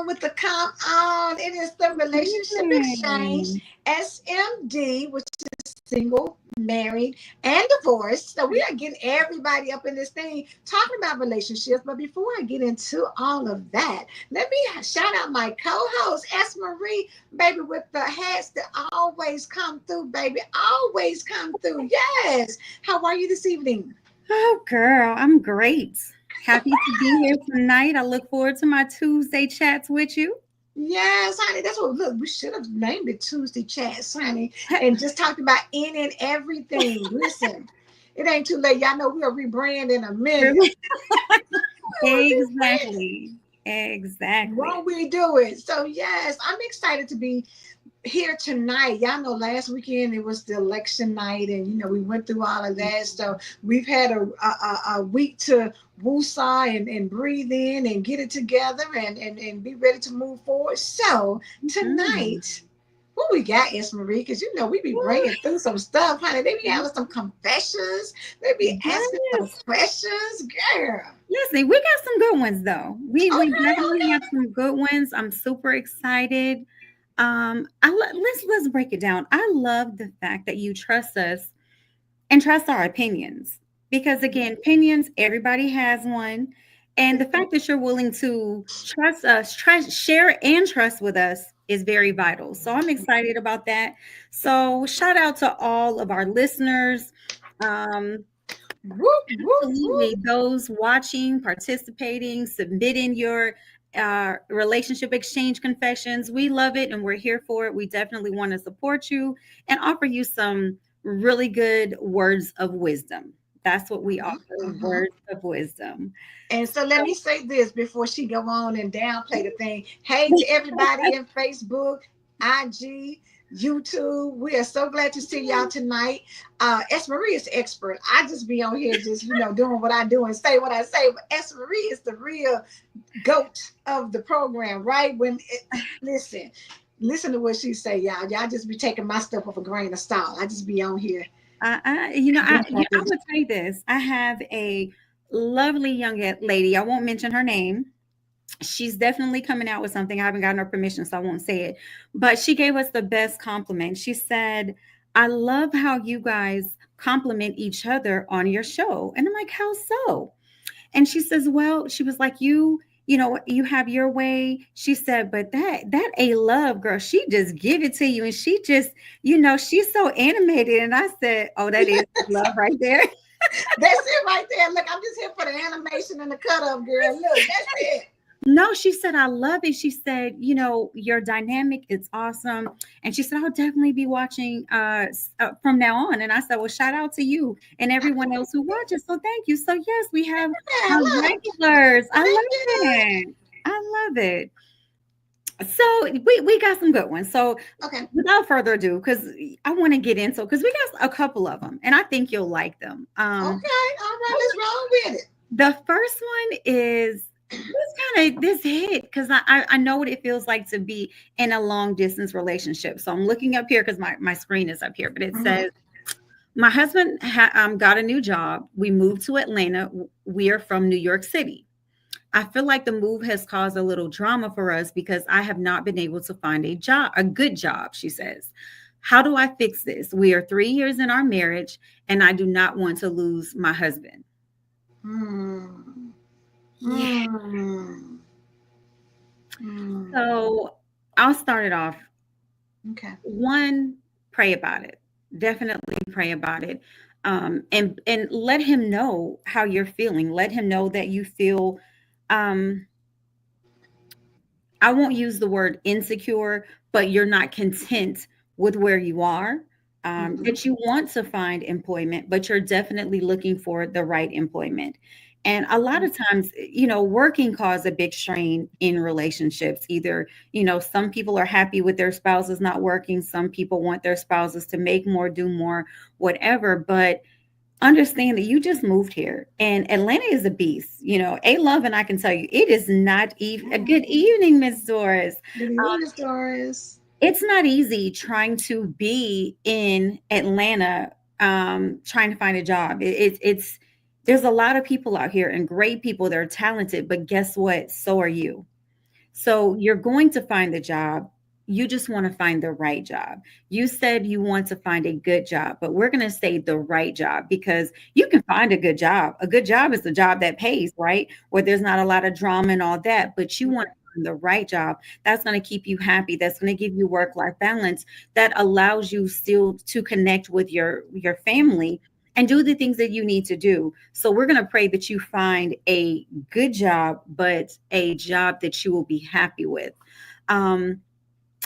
on with the come on. It is the Relationship Exchange, Yay. SMD, which is single, married, and divorced. So we are getting everybody up in this thing talking about relationships. But before I get into all of that, let me shout out my co-host, S. Marie, baby, with the hats that always come through, baby. Always come through. Yes. How are you this evening? Oh, girl, I'm great. Happy to be here tonight. I look forward to my Tuesday chats with you. Yes, honey. That's what look, we should have named it Tuesday Chats, honey, and just talked about any and everything. Listen, it ain't too late. Y'all know we'll rebrand in a minute. We'll rebrand. Exactly. Exactly. Won't we do it? So yes, I'm excited to be here tonight. Y'all know last weekend it was the election night, and we went through all of that. So we've had a week to woosah and breathe in and get it together and be ready to move forward. So Mhm. tonight, what we got, S. Marie? Because we be Woo. bringing through some stuff, honey. They be having some confessions. They be asking some Yes. questions, girl. Listen, we got some good ones though. We Okay, definitely have okay. some good ones. I'm super excited. Let's break it down. I love the fact that you trust us and trust our opinions because again, opinions, everybody has one, and the fact that you're willing to trust us, trust, share, and trust with us is very vital. So I'm excited about that. So shout out to all of our listeners. Um, Whoop, whoop, whoop. Absolutely. Those watching, participating, submitting your relationship exchange confessions. We love it and we're here for it. We definitely want to support you and offer you some really good words of wisdom. That's what we offer, Mhm. words of wisdom. And so let me say this before she go on and downplay the thing. Hey to everybody in Facebook, IG, YouTube. We are so glad to see y'all tonight. S. Marie is expert. I just be on here just, doing what I do and say what I say. But S. Marie is the real goat of the program, right? Listen to what she say, y'all. Y'all just be taking my stuff with a grain of salt. I just be on here. I would say this. I have a lovely young lady. I won't mention her name. She's definitely coming out with something. I haven't gotten her permission, so I won't say it. But she gave us the best compliment. She said, I love how you guys compliment each other on your show. And I'm like, how so? And she says, well, she was like, you have your way. She said, but that a love girl, she just give it to you. And she just, she's so animated. And I said, oh, that is love right there. That's it right there. Look, I'm just here for the animation and the cut up, girl. Look, that's it. No, she said, I love it. She said, your dynamic is awesome. And she said, I'll definitely be watching from now on. And I said, well, shout out to you and everyone else who watches. So thank you. So, yes, we have Yeah, our look. regulars. I Thank love you. it. I love it. So, we got some good ones. So, Okay. without further ado, because I want to get into because we got a couple of them and I think you'll like them. Okay. All right. Let's roll with it. The first one is this hit because I know what it feels like to be in a long distance relationship. So I'm looking up here because my screen is up here, but it Mm-hmm. says my husband got a new job. We moved to Atlanta. We are from New York City. I feel like the move has caused a little drama for us because I have not been able to find a good job, she says. How do I fix this? We are 3 years in our marriage and I do not want to lose my husband. Hmm. Yeah. Hmm. Hmm. So I'll start it off. Okay. One, pray about it. Definitely pray about it. And let him know how you're feeling. Let him know that you feel um I won't use the word insecure, but you're not content with where you are. Mm-hmm. That you want to find employment, but you're definitely looking for the right employment. And a lot of times, working cause a big strain in relationships. Either, some people are happy with their spouses not working, some people want their spouses to make more, do more, whatever. But understand that you just moved here and Atlanta is a beast. A love, and I can tell you, it is not even a good evening, Miss Doris. Good evening, Doris. It's not easy trying to be in Atlanta, trying to find a job. It's there's a lot of people out here and great people that are talented, but guess what? So are you. So you're going to find the job. You just want to find the right job. You said you want to find a good job, but we're going to say the right job, because you can find a good job. A good job is the job that pays, right? Where there's not a lot of drama and all that, but you want to find the right job that's going to keep you happy, that's going to give you work-life balance, that allows you still to connect with your family and do the things that you need to do. So we're going to pray that you find a good job, but a job that you will be happy with. Um,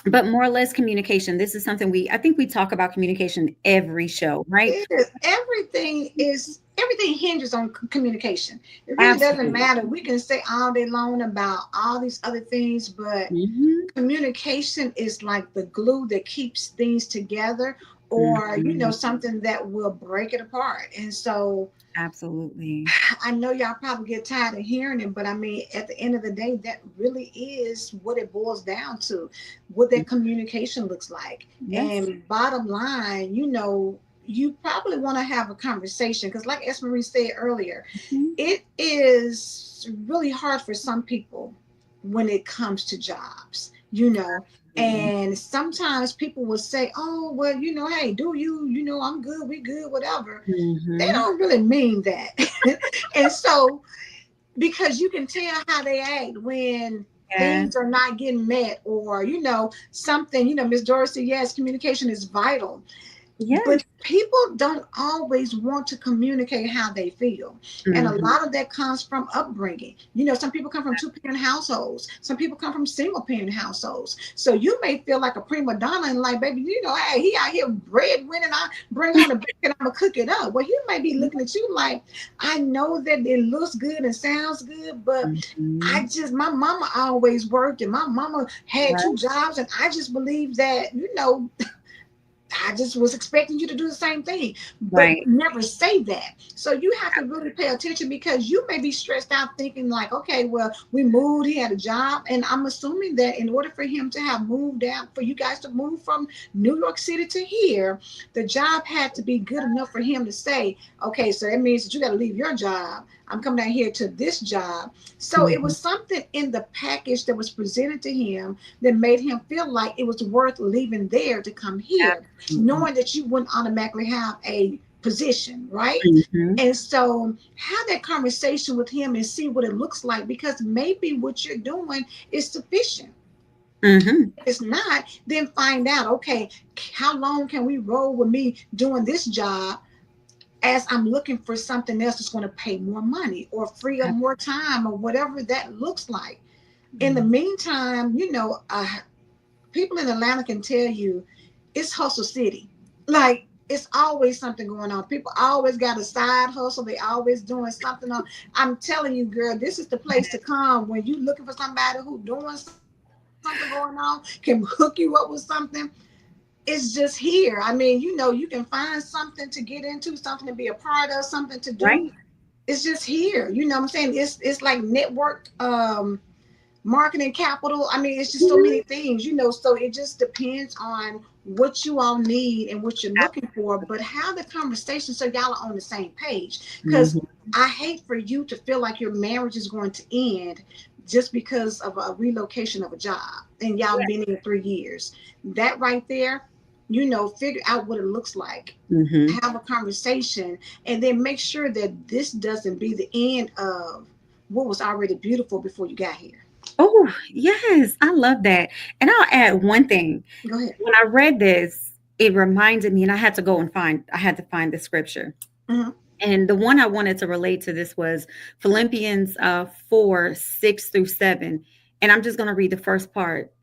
but more or less communication. This is something I think we talk about communication every show, right? It is. Everything hinges on communication. It really doesn't Absolutely. matter. We can say all day long about all these other things, but Hmm. communication is like the glue that keeps things together, or Hmm. something that will break it apart. And so Absolutely. I know y'all probably get tired of hearing it, but I mean, at the end of the day, that really is what it boils down to, what that communication looks like. Yes. And bottom line, you probably want to have a conversation because, like S. Marie said earlier, Mhm. it is really hard for some people when it comes to jobs, Absolutely. and sometimes people will say, oh, well, hey, do I'm good, we good, whatever. They Hmm. don't really mean that. And so, because you can tell how they act when Yeah. things are not getting met, or something, Miss Dorsey, yes, communication is vital, but Yes. people don't always want to communicate how they feel. And a Hmm. lot of that comes from upbringing. Some people come from two-parent households, some people come from single-parent households. So you may feel like a prima donna and like, baby, hey, he out here breadwinning, I bring home the bacon, I'm gonna cook it up. Well, he may be looking at you like, I know that it looks good and sounds good, but Hmm. my mama always worked, and my mama had two Right. jobs, and I just believe that, I just was expecting you to do the same thing, but Right. never say that. So you have to really pay attention, because you may be stressed out thinking like, okay, well, we moved, he had a job. And I'm assuming that in order for him to have moved out, for you guys to move from New York City to here, the job had to be good enough for him to say, okay, so that means that you got to leave your job. I'm coming down here to this job. So it Hmm. was something in the package that was presented to him that made him feel like it was worth leaving there to come here, Absolutely. knowing that you wouldn't automatically have a position, right? Hmm. And so have that conversation with him and see what it looks like, because maybe what you're doing is sufficient. Hmm. If it's not, then find out, okay, how long can we roll with me doing this job as I'm looking for something else that's going to pay more money or free up more time or whatever that looks like. In the Absolutely. meantime, people in Atlanta can tell you it's hustle city. Like, it's always something going on. People always got a side hustle. They always doing something on. I'm telling you, girl, this is the place to come when you looking for somebody who doing something going on, can hook you up with something. It's just here. I mean, you can find something to get into, something to be a part of, something to do. Right. It's just here. You know what I'm saying? It's like network marketing capital. I mean, it's just so Mhm. many things, so it just depends on what you all need and what you're looking for, but have the conversation so y'all are on the same page. Because Mhm. I hate for you to feel like your marriage is going to end just because of a relocation of a job and y'all been in 3 years. That right there, figure out what it looks like, Mhm. have a conversation, and then make sure that this doesn't be the end of what was already beautiful before you got here. Oh, yes, I love that. And I'll add one thing. Go ahead. When I read this, it reminded me, and I had to find the scripture. Mhm. And the one I wanted to relate to this was Philippians 4, 6 through 7. And I'm just going to read the first part.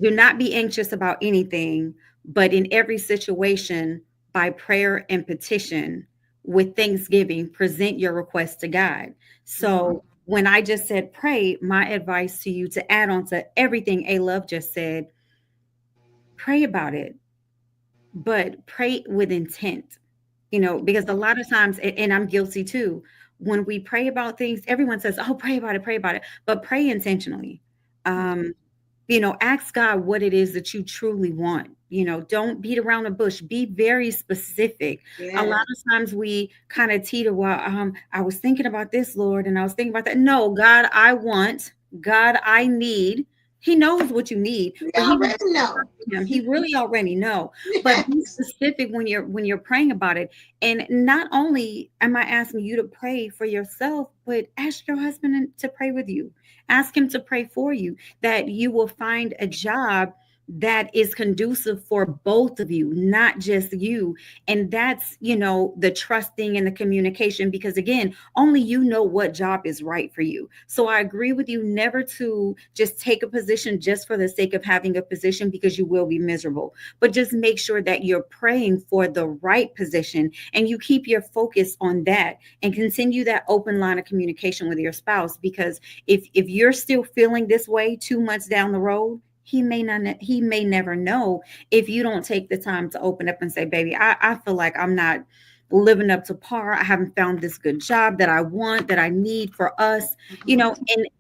Do not be anxious about anything, but in every situation, by prayer and petition, with thanksgiving, present your requests to God. Mhm. So when I just said pray, my advice to you to add on to everything A Love just said, pray about it, but pray with intent. Because a lot of times, and I'm guilty too, when we pray about things, everyone says, oh, pray about it, but pray intentionally. Um, ask God what it is that you truly want. Don't beat around the bush. Be very specific. A lot Yeah. of times we kind of teeter, well, I was thinking about this, Lord, and I was thinking about that. No, God, I want. God, I need. He knows what you need, We but he wants already you to know. trust him. He really already know. But be Yes. specific when you're praying about it. And not only am I asking you to pray for yourself, but ask your husband to pray with you. Ask him to pray for you that you will find a job that is conducive for both of you, not just you. And that's, the trusting and the communication, because again, only you know what job is right for you. So I agree with you, never to just take a position just for the sake of having a position, because you will be miserable. But just make sure that you're praying for the right position and you keep your focus on that and continue that open line of communication with your spouse. Because if you're still feeling this way 2 months down the road, he may never know if you don't take the time to open up and say, baby, I feel like I'm not living up to par. I haven't found this good job that I want, that I need for us, and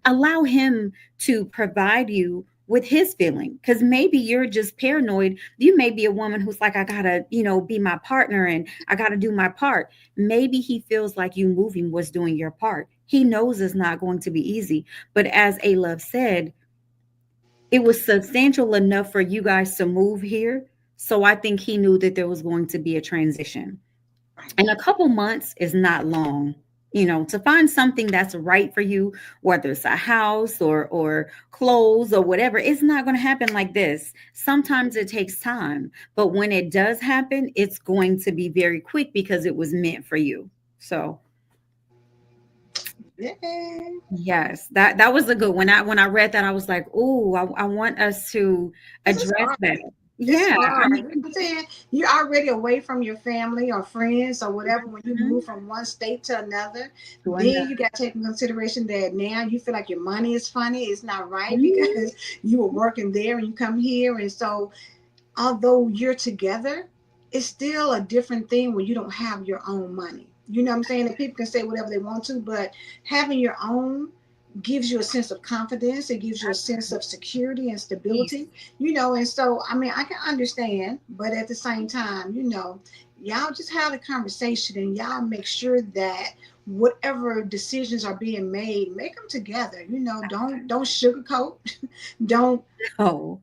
allow him to provide you with his feeling. Because maybe you're just paranoid. You may be a woman who's like, I gotta, be my partner and I gotta do my part. Maybe he feels like you moving was doing your part. He knows it's not going to be easy. But as A Love said, it was substantial enough for you guys to move here. So I think he knew that there was going to be a transition. And a couple months is not long, to find something that's right for you, whether it's a house or clothes or whatever. It's not going to happen like this. Sometimes it takes time, but when it does happen, it's going to be very quick because it was meant for you. So Yeah. yes, that was a good one. When I read that, I was like, "Oh, I want us to This is address hard. that." It's Yeah, I hard. mean, You know what I'm saying? You're already away from your family or friends or whatever when you mhm, move from one state to another. to Then another. you got to take in consideration that now you feel like your money is funny. It's not right Mhm. because you were working there and you come here. And so, although you're together, it's still a different thing when you don't have your own money. You know what I'm saying? And people can say whatever they want to, but having your own gives you a sense of confidence. It gives you a sense of security and Peace. stability, and so, I mean, I can understand, but at the same time, y'all just have a conversation and y'all make sure that whatever decisions are being made, make them together. Don't sugarcoat. Don't Oh,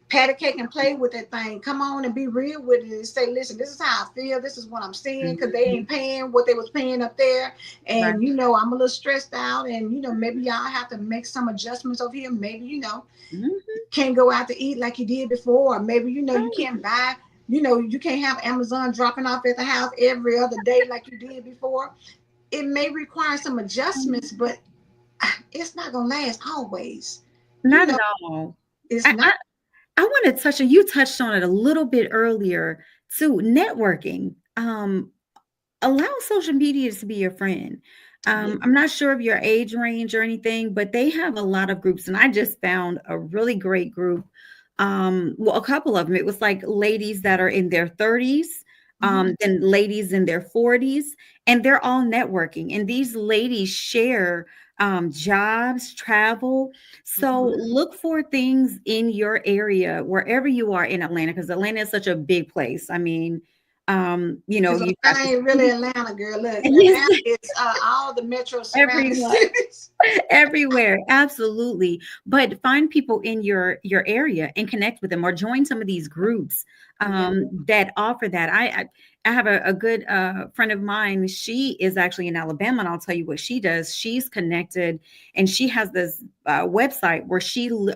pat a cake and play with that thing. Come on and be real with it and say, listen, this is how I feel. This is what I'm seeing because they mhm, ain't paying what they was paying up there. right. And, I'm a little stressed out. And, maybe y'all have to make some adjustments over here. Maybe, Mhm, can't go out to eat like you did before. Or maybe, you right. can't buy, you can't have Amazon dropping off at the house every other day like you did before. It may require some adjustments, but it's not going to last always. You Not know, at all. it's I, not. I, I want to touch on, you touched on it a little bit earlier too, networking. Allow social media to be your friend. I'm not sure of your age range or anything, but they have a lot of groups, and I just found a really great group. Well, a couple of them. It was like ladies that are in their 30s, Mhm. then ladies in their 40s, and they're all networking. And these ladies share jobs, travel. So Mhm. look for things in your area, wherever you are in Atlanta, because Atlanta is such a big place. I mean, Because you got Atlanta the ain't really city. Atlanta, girl. Look, Yes, Atlanta is all the metro surrounding everyone. cities. Everywhere, absolutely. But find people in your area and connect with them, or join some of these groups Yeah. that offer that. I have a good friend of mine. She is actually in Alabama, and I'll tell you what she does. She's connected, and she has this website where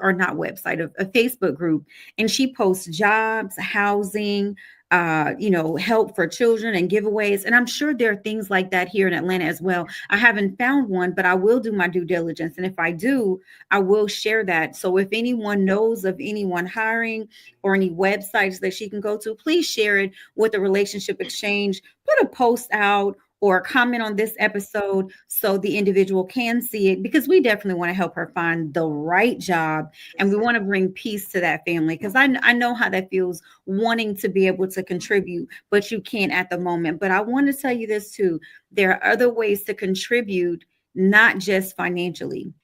or not website, a Facebook group, and she posts jobs, housing, help for children and giveaways. And I'm sure there are things like that here in Atlanta as well. I haven't found one, but I will do my due diligence. And if I do, I will share that. So if anyone knows of anyone hiring or any websites that she can go to, please share it with the Relationship Exchange. Put a post out or comment on this episode so the individual can see it, because we definitely want to help her find the right job, and we want to bring peace to that family, because I know how that feels, wanting to be able to contribute, but you can't at the moment. But I want to tell you this too: there are other ways to contribute, not just financially.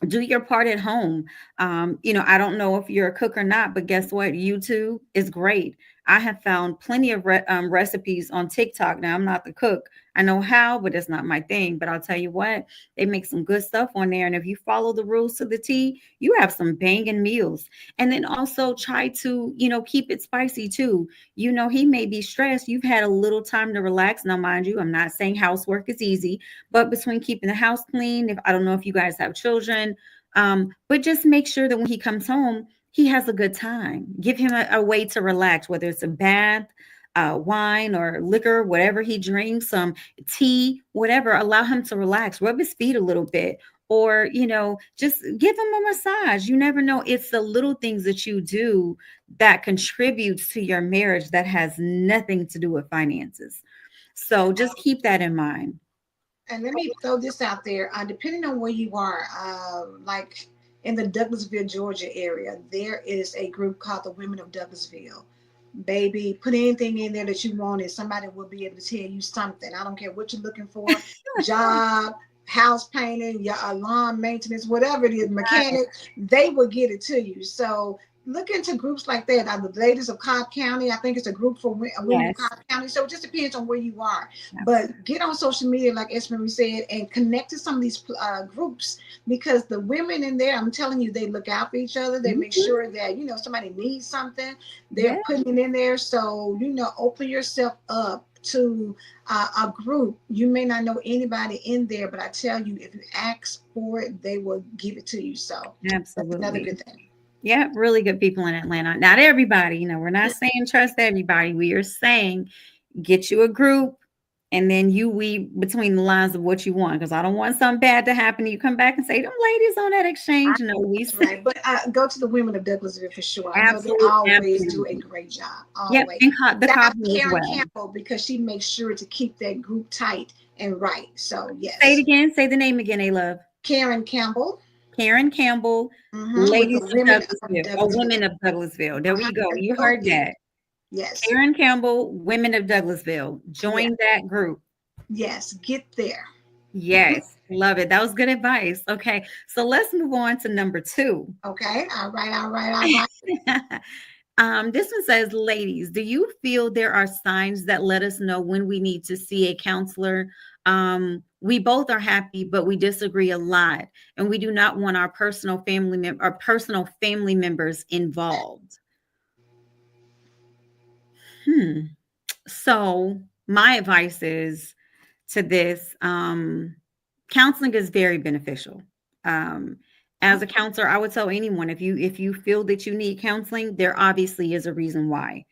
Do your part at home. I don't know if you're a cook or not, but guess what? YouTube is great. I have found plenty of recipes on TikTok. Now, I'm not the cook. I know how, but it's not my thing. But I'll tell you what, they make some good stuff on there. And if you follow the rules to the T, you have some banging meals. And then also try to, keep it spicy too. He may be stressed. You've had a little time to relax. Now, mind you, I'm not saying housework is easy, but between keeping the house clean, if I don't know if you guys have children, but just make sure that when he comes home, he has a good time. Give him a way to relax, whether it's a bath, wine or liquor, whatever he drinks, some tea, whatever. Allow him to relax, rub his feet a little bit, or just give him a massage. You never know. It's the little things that you do that contributes to your marriage that has nothing to do with finances. So just keep that in mind. And let me throw this out there. Depending on where you are, like in the Douglasville, Georgia area, there is a group called the Women of Douglasville. Baby, put anything in there that you want, and somebody will be able to tell you something. I don't care what you're looking for, job, house painting, your lawn maintenance, whatever it is, mechanic, they will get it to you. So look into groups like that. The Ladies of Cobb County, I think it's a group for women of Cobb County. So it just depends on where you are. But get on social media, like Esmery said, and connect to some of these groups, because the women in there, I'm telling you, they look out for each other. They make sure that, somebody needs something, they're putting it in there. So, open yourself up to a group. You may not know anybody in there, but I tell you, if you ask for it, they will give it to you. So absolutely, that's another good thing. Yeah, really good people in Atlanta. Not everybody, we're not saying trust everybody. We are saying get you a group, and then you weave between the lines of what you want, because I don't want something bad to happen. You come back and say, them ladies on that exchange. No, we right. But go to the Women of Douglasville for sure. I know they always do a great job. Always. Yep, and the Shout out copy as Karen well. Campbell, because she makes sure to keep that group tight and right. So yes. Say it again. Say the name again, A-Love. Karen Campbell. Karen Campbell, Ladies of Douglasville, or Women of Douglasville. There we go. You heard that. Yes. Karen Campbell, Women of Douglasville. Join that group. Yes, get there. Yes, love it. That was good advice. Okay, so let's move on to number 2. Okay, all right. This one says, ladies, do you feel there are signs that let us know when we need to see a counselor? We both are happy, but we disagree a lot, and we do not want our personal family members involved. So my advice is to this, counseling is very beneficial. As a counselor, I would tell anyone, if you feel that you need counseling, there obviously is a reason why.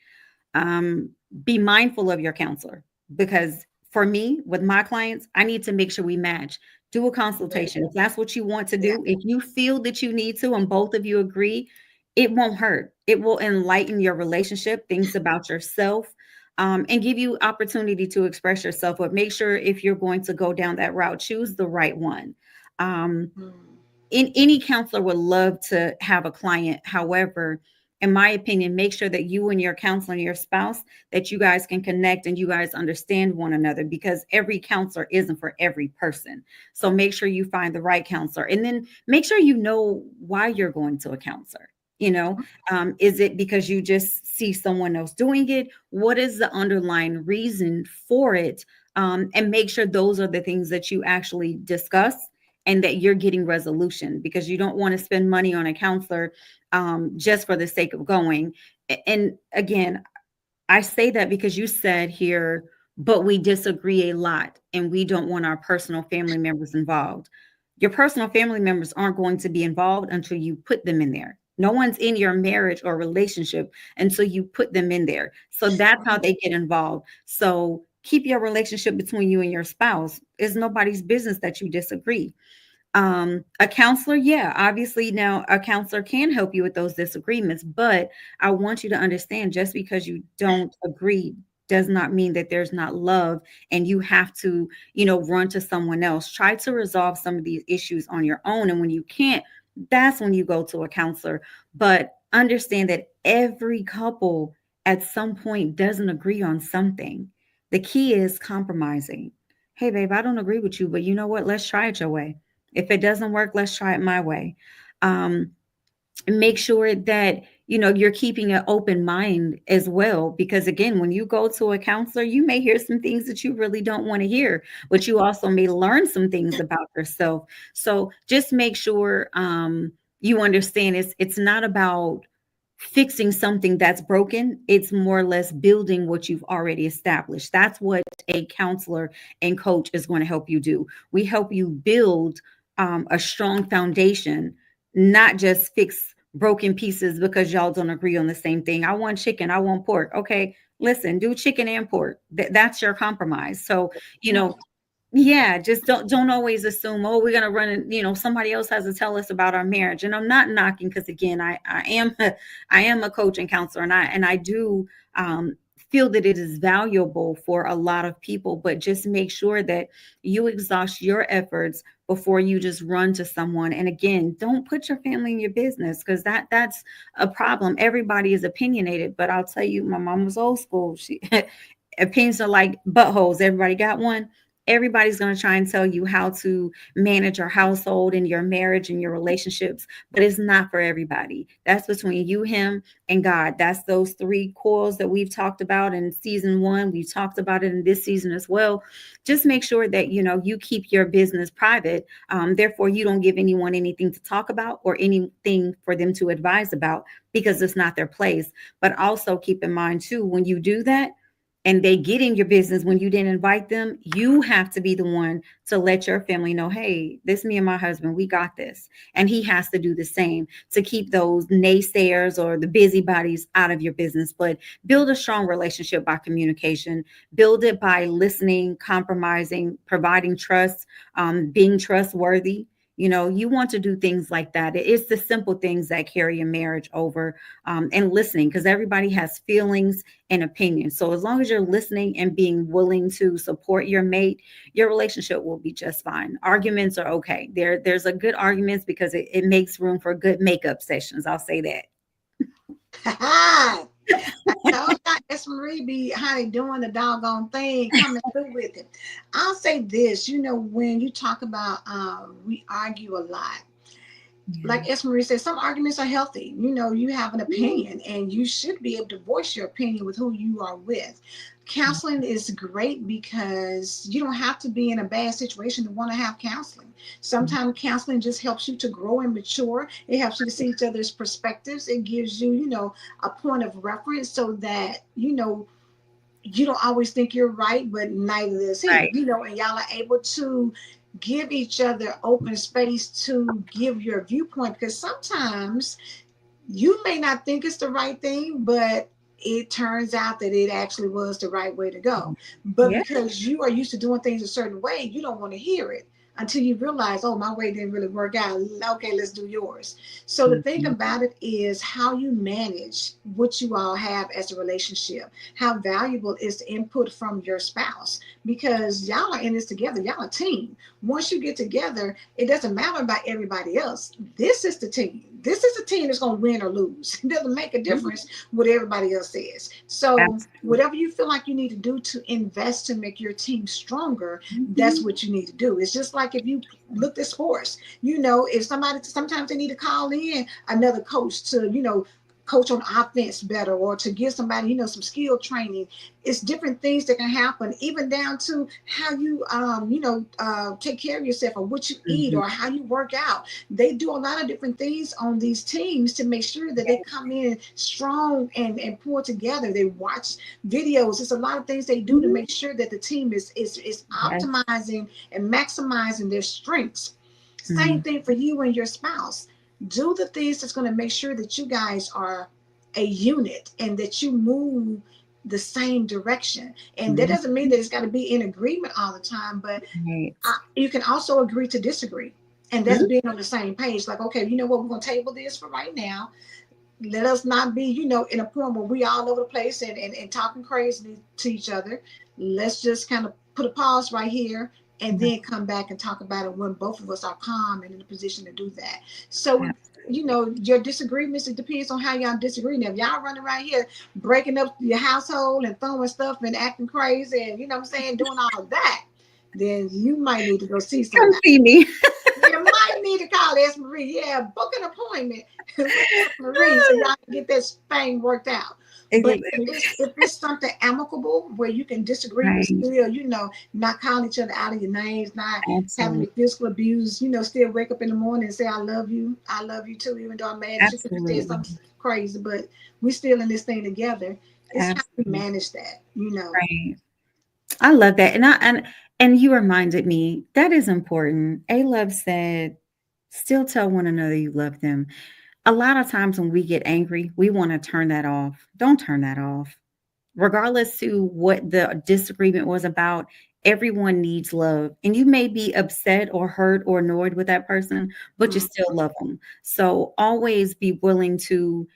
Be mindful of your counselor, because for me, with my clients, I need to make sure we match. Do a consultation. If that's what you want to do, if you feel that you need to, and both of you agree, it won't hurt. It will enlighten your relationship, things about yourself, and give you opportunity to express yourself. But make sure, if you're going to go down that route, choose the right one. In any counselor would love to have a client. However, in my opinion, make sure that you and your counselor and your spouse, that you guys can connect and you guys understand one another, because every counselor isn't for every person. So make sure you find the right counselor, and then make sure you know why you're going to a counselor. Is it because you just see someone else doing it? What is the underlying reason for it? And make sure those are the things that you actually discuss, and that you're getting resolution, because you don't want to spend money on a counselor just for the sake of going. And again, I say that because you said here, but we disagree a lot, and we don't want our personal family members involved. Your personal family members aren't going to be involved until you put them in there. No one's in your marriage or relationship until you put them in there. So that's how they get involved. So keep your relationship between you and your spouse. It's nobody's business that you disagree. A counselor, yeah, obviously now a counselor can help you with those disagreements, but I want you to understand, just because you don't agree does not mean that there's not love and you have to, run to someone else. Try to resolve some of these issues on your own. And when you can't, that's when you go to a counselor. But understand that every couple at some point doesn't agree on something. The key is compromising. Hey, babe, I don't agree with you, but you know what? Let's try it your way. If it doesn't work, let's try it my way. Make sure that you're keeping an open mind as well. Because again, when you go to a counselor, you may hear some things that you really don't want to hear, but you also may learn some things about yourself. So just make sure you understand it's not about fixing something that's broken. It's more or less building what you've already established. That's what a counselor and coach is going to help you do. We help you build a strong foundation, not just fix broken pieces because y'all don't agree on the same thing. I want chicken, I want pork. Okay, listen, do chicken and pork. That's your compromise. So, you know, yeah, just don't always assume, oh, we're gonna run and somebody else has to tell us about our marriage. And I'm not knocking, because again, I am I am a coach and counselor, and I do feel that it is valuable for a lot of people. But just make sure that you exhaust your efforts before you just run to someone. And again, don't put your family in your business, because that's a problem. Everybody is opinionated, but I'll tell you, my mom was old school. She opinions are like buttholes. Everybody got one. Everybody's going to try and tell you how to manage your household and your marriage and your relationships, but it's not for everybody. That's between you, him, and God. That's those three coils that we've talked about in season one. We've talked about it in this season as well. Just make sure that you keep your business private. Therefore, you don't give anyone anything to talk about or anything for them to advise about, because it's not their place. But also keep in mind too, when you do that, and they get in your business when you didn't invite them, you have to be the one to let your family know, hey, this me and my husband, we got this. And he has to do the same to keep those naysayers or the busybodies out of your business. But build a strong relationship by communication, build it by listening, compromising, providing trust, being trustworthy. You want to do things like that. It's the simple things that carry a marriage over, and listening, because everybody has feelings and opinions. So as long as you're listening and being willing to support your mate, your relationship will be just fine. Arguments are okay. There's a good arguments because it makes room for good makeup sessions. I'll say that. Told Miss Marie be honey doing the doggone thing, coming through with it. I'll say this, when you talk about we argue a lot. Like S. Marie said, some arguments are healthy. You have an opinion and you should be able to voice your opinion with who you are with. Counseling is great because you don't have to be in a bad situation to want to have counseling. Sometimes counseling just helps you to grow and mature. It helps you to see each other's perspectives. It gives you, a point of reference so that, you don't always think you're right, but neither is he, Right. and y'all are able to give each other open space to give your viewpoint, because sometimes you may not think it's the right thing, but it turns out that it actually was the right way to go. But Yeah. because you are used to doing things a certain way, you don't want to hear it until you realize, oh, my way didn't really work out. Okay, let's do yours. So the thing Mhm. about it is how you manage what you all have as a relationship. How valuable is the input from your spouse? Because y'all are in this together. Y'all a team. Once you get together, it doesn't matter about everybody else. This is the team. This is a team that's going to win or lose. It doesn't make a difference what everybody else says. So Absolutely. whatever you feel like you need to do to invest to make your team stronger, that's Mhm. what you need to do. It's just like if you looked at sports, if somebody, sometimes they need to call in another coach to, coach on offense better, or to give somebody, some skill training. It's different things that can happen, even down to how you, take care of yourself, or what you eat, Mhm. or how you work out. They do a lot of different things on these teams to make sure that they come in strong and pull together. They watch videos. It's a lot of things they do to Mhm. make sure that the team is Yes. optimizing and maximizing their strengths. Same Mhm. thing for you and your spouse. Do the things that's going to make sure that you guys are a unit and that you move the same direction. And that Mhm. doesn't mean that it's got to be in agreement all the time, but Right. you can also agree to disagree. And that's Mhm. being on the same page. Like, okay, you know what? We're going to table this for right now. Let us not be, in a point where we all over the place and talking crazy to each other. Let's just kind of put a pause right here and Mhm. then come back and talk about it when both of us are calm and in a position to do that. So, Absolutely. your disagreements, it depends on how y'all disagree. Now, if y'all running around here breaking up your household and throwing stuff and acting crazy and, what I'm saying, doing all of that, then you might need to go see Come somebody. see me. You might need to call S. Marie. Yeah, book an appointment with Marie so y'all can get this thing worked out. But if it's something amicable where you can disagree, but Right. still, not calling each other out of your names, not having Absolutely. the physical abuse, still wake up in the morning and say, I love you too, even though I'm mad at you because you said Absolutely. something crazy, but we still in this thing together. It's how we Absolutely. manage that. Right. I love that. And you reminded me that is important. A Love said, still tell one another you love them. A lot of times when we get angry, we want to turn that off. Don't turn that off. Regardless to what the disagreement was about, everyone needs love. And you may be upset or hurt or annoyed with that person, but you Mhm. still love them. So always be willing to,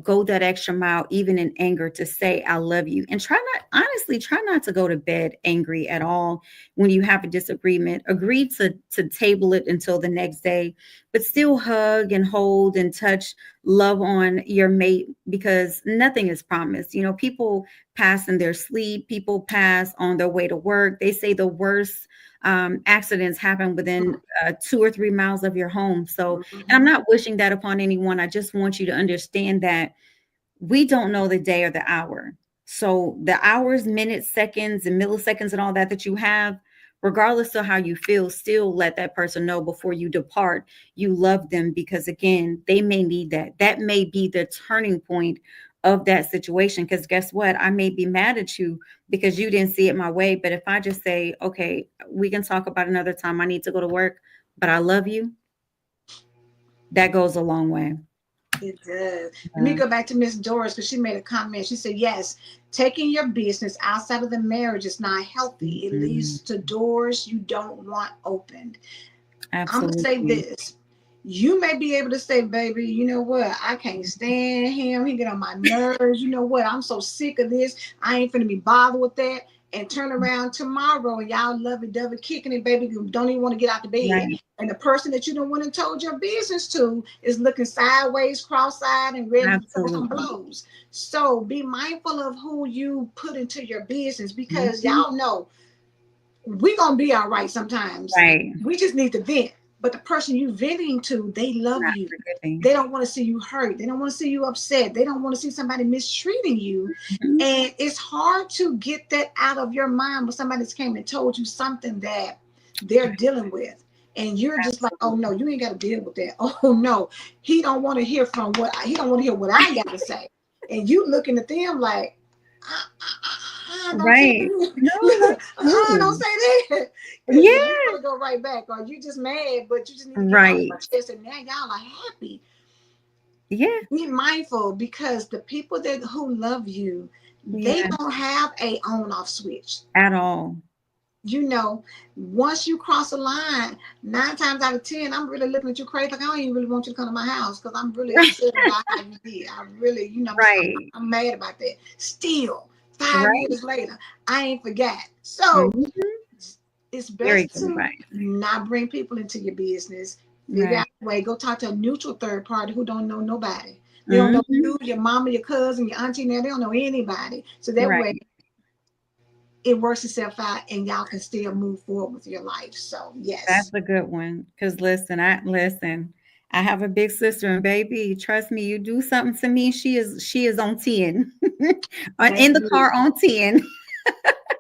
go that extra mile, even in anger, to say, I love you. And try not to go to bed angry at all when you have a disagreement. Agree to table it until the next day, but still hug and hold and touch, love on your mate, because nothing is promised. People pass in their sleep, people pass on their way to work. They say the worst accidents happen within 2 or 3 miles of your home. So, and I'm Mhm. not wishing that upon anyone. I just want you to understand that we don't know the day or the hour. So the hours, minutes, seconds, and milliseconds and all that you have, regardless of how you feel, still let that person know before you depart you love them, because again, they may need that. That may be the turning point of that situation. Because guess what? I may be mad at you because you didn't see it my way. But if I just say, okay, we can talk about another time. I need to go to work, but I love you, that goes a long way. It does. Let me Uh, go back to Miss Doris because she made a comment. She said, yes, taking your business outside of the marriage is not healthy. It mm, leads to doors you don't want opened. I'm going to say absolutely. this. You may be able to say, baby, you know what? I can't stand him. He get on my nerves. You know what? I'm so sick of this. I ain't finna be bothered with that. And turn around tomorrow and y'all lovey-dovey kicking it, baby. You don't even want to get out the bed. Right. And the person that you don't want to told your business to is looking sideways, cross-eyed, and ready to throw some Absolutely. blows. So be mindful of who you put into your business because Mhm. y'all know we gonna be all right sometimes. Right. We just need to vent. But the person you venting to, they love Not you. forgiving. They don't want to see you hurt. They don't want to see you upset. They don't want to see somebody mistreating you. Mhm. And it's hard to get that out of your mind when somebody's came and told you something that they're dealing with. And you're just like, oh no, Absolutely. you ain't got to deal with that. Oh no, he don't want to hear he don't want to hear what I got to say. And you looking at them like, don't tell Right. me. No, that's Don't true. say that. Because then you're Yeah. going to go right back. Or you just mad, but you just need to get off my Right. chest. And now y'all are happy. Yeah. Be mindful because the people that who love you, they Yeah. don't have a on off switch. At all. You know, once you cross a line, 9 times out of 10, I'm really looking at you crazy. Like, I don't even really want you to come to my house because I'm really upset about how you did. I really, Right. I'm mad about that. Still, 5 years Right. later, I ain't forgot. So Mhm. it's Very best good to advice. not bring people into your business. Figure Right. out a way. Go talk to a neutral third party who don't know nobody. They don't know Mhm. you, your mama, your cousin, your auntie. Now they don't know anybody. So that way Right. it works itself out, and y'all can still move forward with your life. So That's yes, a good one. Cause listen. I have a big sister, and baby, trust me, you do something to me, she is on 10. In the baby. car on 10.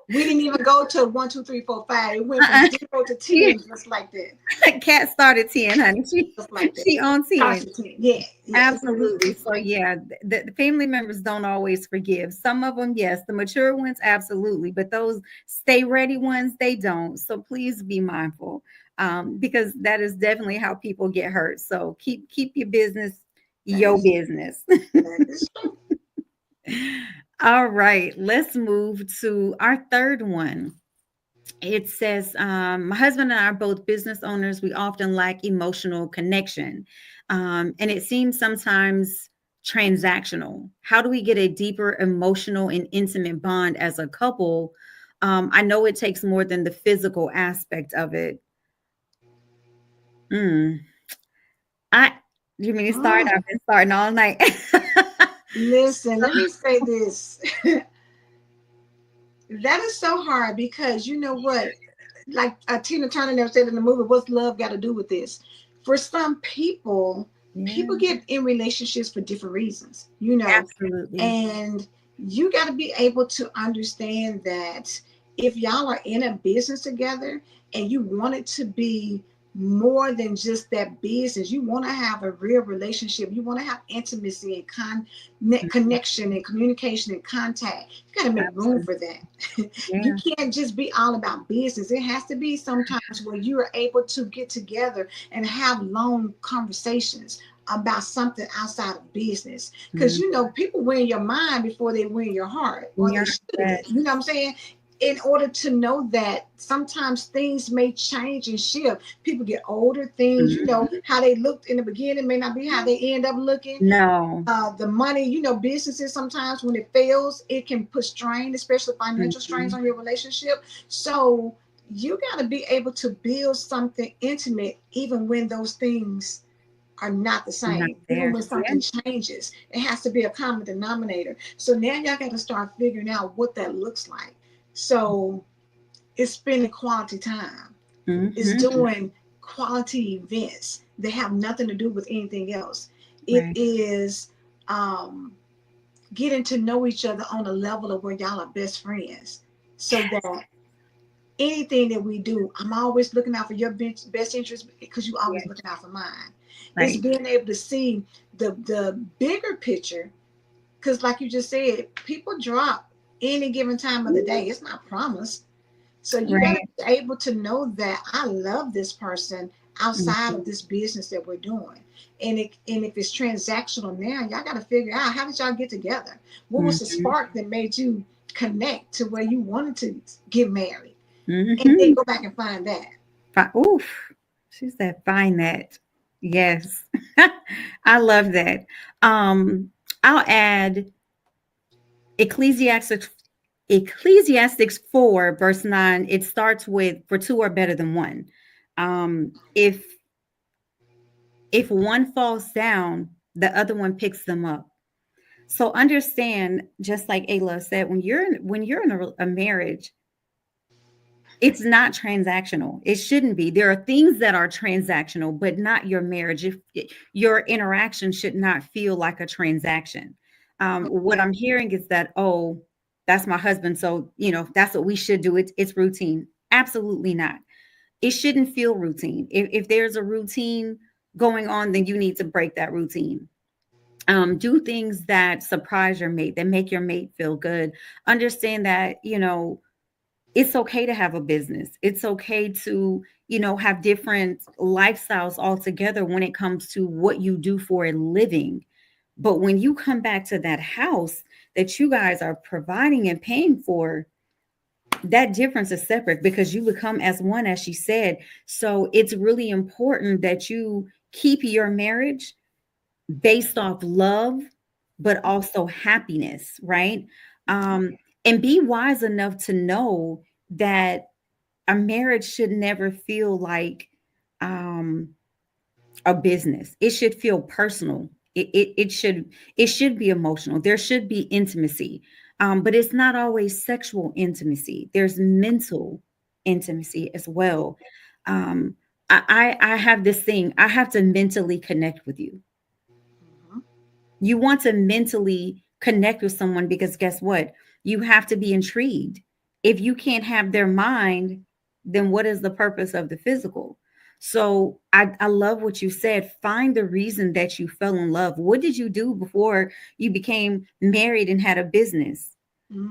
We didn't even go to 1, 2, 3, 4, 5. It went from Uh-uh. 0 to 10, just like that. Cat started 10, honey. She Just like that. she on Starts 10. at 10. Yeah, yeah. Absolutely. So yeah, the family members don't always forgive. Some of them, yes, the mature ones, absolutely, but those stay ready ones, they don't. So please be mindful, because that is definitely how people get hurt. So keep your business That your is business. that is true. All right, let's move to our third one. It says, my husband and I are both business owners. We often lack emotional connection. And it seems sometimes transactional. How do we get a deeper emotional and intimate bond as a couple? I know it takes more than the physical aspect of it. Mm. I, you mean to start? Mm. I've been starting all night. Listen, let me say this. That is so hard because you know what? Like Tina Turner never said in the movie, what's love got to do with this? For some people, Yeah, people get in relationships for different reasons, you know, absolutely. and you got to be able to understand that if y'all are in a business together and you want it to be more than just that business, you want to have a real relationship, you want to have intimacy and Mhm. connection and communication and contact, you got to make room Absolutely. for that. You Yeah. can't just be all about business. It has to be sometimes where you are able to get together and have long conversations about something outside of business, because Mhm. you know people win your mind before they win your heart, or they Yeah. should. Yes. You know what I'm saying? In order to know that sometimes things may change and shift, people get older, things, you know, Mhm. how they looked in the beginning may not be how they end up looking. No. The money, you know, businesses sometimes when it fails, it can put strain, especially financial strains Mhm. on your relationship. So you got to be able to build something intimate even when those things are not the Not same. Even there. when Yeah. something changes, it has to be a common denominator. So now y'all got to start figuring out what that looks like. So it's spending quality time. It's Mhm. doing quality events that have nothing to do with anything else. It Right. is um, getting to know each other on a level of where y'all are best friends. So Yes. that anything that we do, I'm always looking out for your best interest because you always Yes. looking out for mine. It's Right. being able to see the bigger picture, because like you just said, people drop any given time of the day. It's not promised. So you got to Right. be able to know that I love this person outside of Mhm. this business that we're doing. And if it's transactional now, y'all got to figure out, how did y'all get together? What was the Mhm. spark that made you connect to where you wanted to get married? And then Mhm. go back and find that. Oof. She said, "Find that." Yes. I love that. Um, I'll add Ecclesiastes Ecclesiastics 4, verse 9. It starts with, "For two are better than one." If one falls down, the other one picks them up. So understand, just like Ayla said, when you're in a marriage, it's not transactional. It shouldn't be. There are things that are transactional, but not your marriage. If your interaction should not feel like a transaction. What Okay. I'm hearing is that, oh, that's my husband, so that's what we should do. It's routine. Absolutely not. It shouldn't feel routine. If there's a routine going on, then you need to break that routine. Do things that surprise your mate, that make your mate feel good. Understand that it's okay to have a business. It's okay to, have different lifestyles altogether when it comes to what you do for a living. But when you come back to that house that you guys are providing and paying for, that difference is separate because you become as one, as she said. So it's really important that you keep your marriage based off love, but also happiness, right? Um, and be wise enough to know that a marriage should never feel like um, a business. It should feel personal. It should be emotional. There should be intimacy, but it's not always sexual intimacy. There's mental intimacy as well. Um, I have this thing. I have to mentally connect with you. Mhm. You want to mentally connect with someone because guess what? You have to be intrigued. If you can't have their mind, then what is the purpose of the physical? So I love what you said. Find the reason that you fell in love. What did you do before you became married and had a business?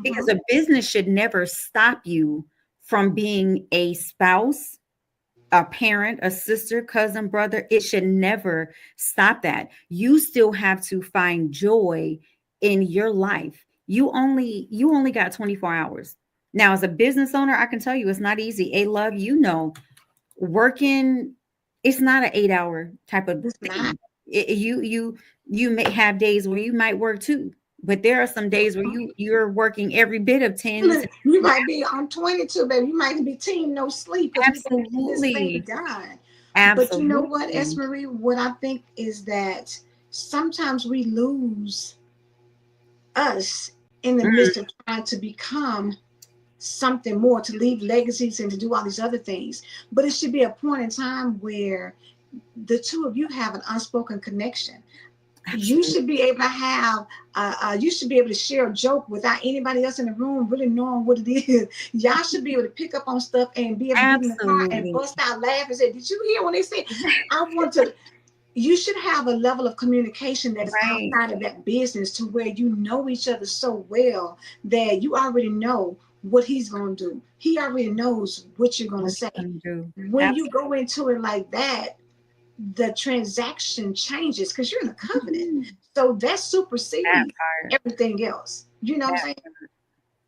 Because Mhm. a business should never stop you from being a spouse, a parent, a sister, cousin, brother. It should never stop that. You still have to find joy in your life. You only got 24 hours. Now, as a business owner, I can tell you it's not easy. A love, working, it's not an 8 hour type of It's not. thing. You may have days where you might work two, but there are some days where you're working every bit of 10 Look, to you might be on 22, baby. You might be team no sleep because we got to get this thing absolutely, done. But you know what, absolutely. Esmery, what I think is that sometimes we lose us in the midst of trying to become something more, to leave legacies and to do all these other things. But it should be a point in time where the two of you have an unspoken connection. You Absolutely. should be able to have you should be able to share a joke without anybody else in the room really knowing what it is. Y'all should be able to pick up on stuff and be able to get in the car and Absolutely. bust out laughing and say, did you hear when they said I want to? You should have a level of communication that is Right. outside of that business to where you know each other so well that you already know what he's going to do. He already knows what you're going to What say. you gonna do? When you Absolutely. go into it like that, the transaction changes because you're in a covenant. So that That supersedes part. everything else. You know what I'm That saying?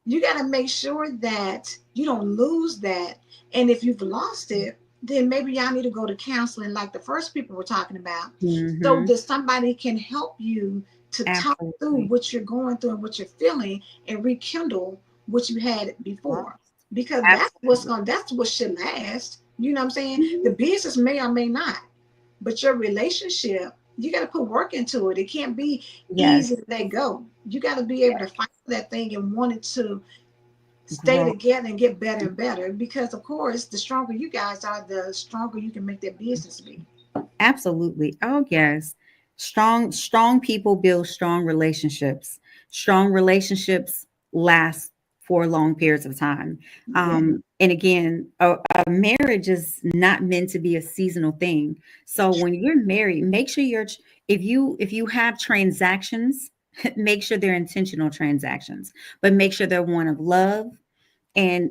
You got to make sure that you don't lose that. And if you've lost it, then maybe y'all need to go to counseling like the first people were talking about so mm-hmm. that somebody can help you to talk through Absolutely. what you're going through and what you're feeling and rekindle what you had Lost. before. Because Absolutely. that's what should last. You know what I'm saying? The Mhm. business may or may not, but your relationship, you got to put work into it. It can't be easy Yes. to let go. You got to be able to fight for that thing and want it to stay Grow. together and get better and better. Because of course, the stronger you guys are, the stronger you can make that business be. Absolutely. Oh, yes. Strong people build strong relationships. Strong relationships last for long periods of time. Yeah. And again, a marriage is not meant to be a seasonal thing. So when you're married, make sure if you have transactions, make sure they're intentional transactions, but make sure they're one of love and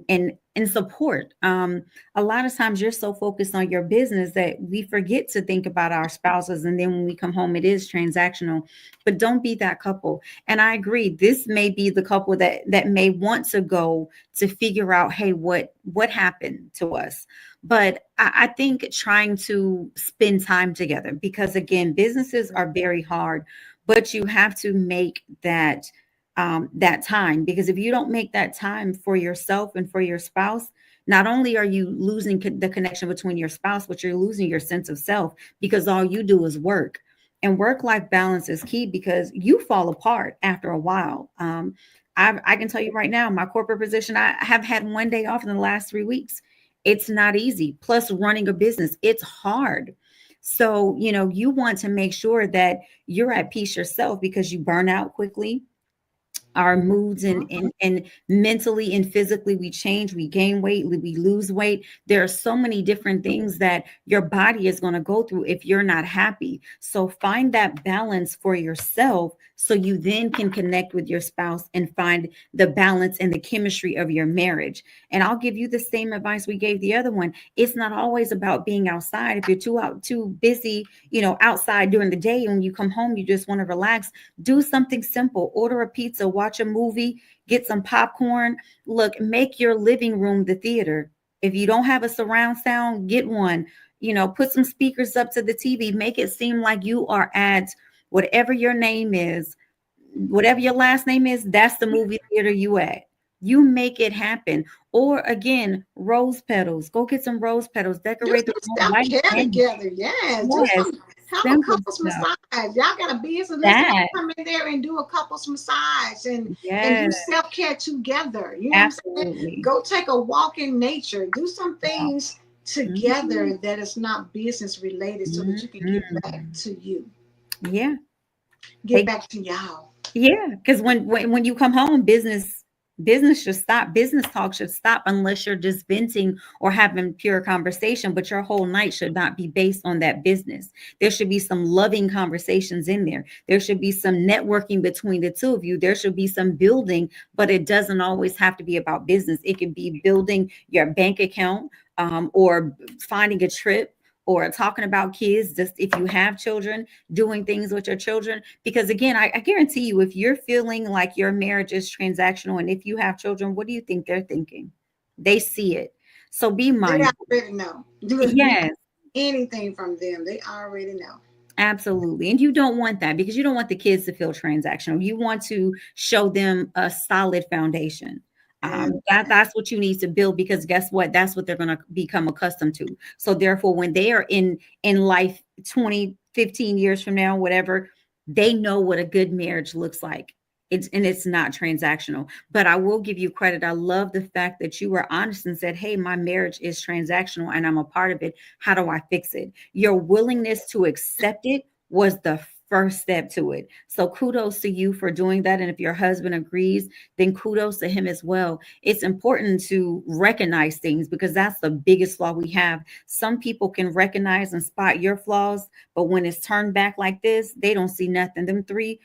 support. A lot of times you're so focused on your business that we forget to think about our spouses, and then when we come home it is transactional. But don't be that couple. And I agree, this may be the couple that may want to go to figure out, hey, what happened to us. But I think trying to spend time together, because again, businesses are very hard, but you have to make that time, because if you don't make that time for yourself and for your spouse, not only are you losing the connection between your spouse, but you're losing your sense of self, because all you do is work. And work life balance is key, because you fall apart after a while. I can tell you right now, my corporate position, I have had one day off in the last 3 weeks. It's not easy. Plus, running a business, it's hard. So, you want to make sure that you're at peace yourself, because you burn out quickly. Our moods and mentally and physically, we change, we gain weight, we lose weight. There are so many different things that your body is going to go through if you're not happy. So find that balance for yourself, so you then can connect with your spouse and find the balance and the chemistry of your marriage. And I'll give you the same advice we gave the other one. It's not always about being outside. If you're too busy, outside during the day, and when you come home you just want to relax, do something simple. Order a pizza, watch a movie, get some popcorn. Look, make your living room the theater. If you don't have a surround sound, get one. Put some speakers up to the TV. Make it seem like you are at whatever your name is, whatever your last name is, that's the movie theater you at. You make it happen. Or again, rose petals. Go get some rose petals. Do Decorate the some room. self Light care candles. together. Yes. Do Yes. some, have a Simple couples stuff. massage. Y'all got a business. Let's have That. come in there and do a couples massage and do Yes. self care together. You know what I'm saying? Absolutely. Go take a walk in nature. Do some Wow. things Mhm. together that is not business related so that you can get back Mhm. to you. Yeah. Get back to y'all. Yeah, because when you come home, business should stop. Business talk should stop, unless you're just venting or having pure conversation. But your whole night should not be based on that business. There should be some loving conversations in there. There should be some networking between the two of you. There should be some building, but it doesn't always have to be about business. It could be building your bank account, or finding a trip, or talking about kids. Just if you have children, doing things with your children. Because again, I guarantee you, if you're feeling like your marriage is transactional, and if you have children, what do you think they're thinking? They see it. So be They mindful. already know. Look, we Yes, anything from them. They already know. absolutely. And you don't want that, because you don't want the kids to feel transactional. You want to show them a solid foundation. And That's what you need to build, because guess what? That's what they're going to become accustomed to. So therefore, when they are in life 20, 15 years from now, whatever, they know what a good marriage looks like. It's not transactional. But I will give you credit. I love the fact that you were honest and said, hey, my marriage is transactional and I'm a part of it. How do I fix it? Your willingness to accept it was the first step to it. So kudos to you for doing that. And if your husband agrees, then kudos to him as well. It's important to recognize things because that's the biggest flaw we have. Some people can recognize and spot your flaws, but when it's turned back like this, they don't see nothing. Them three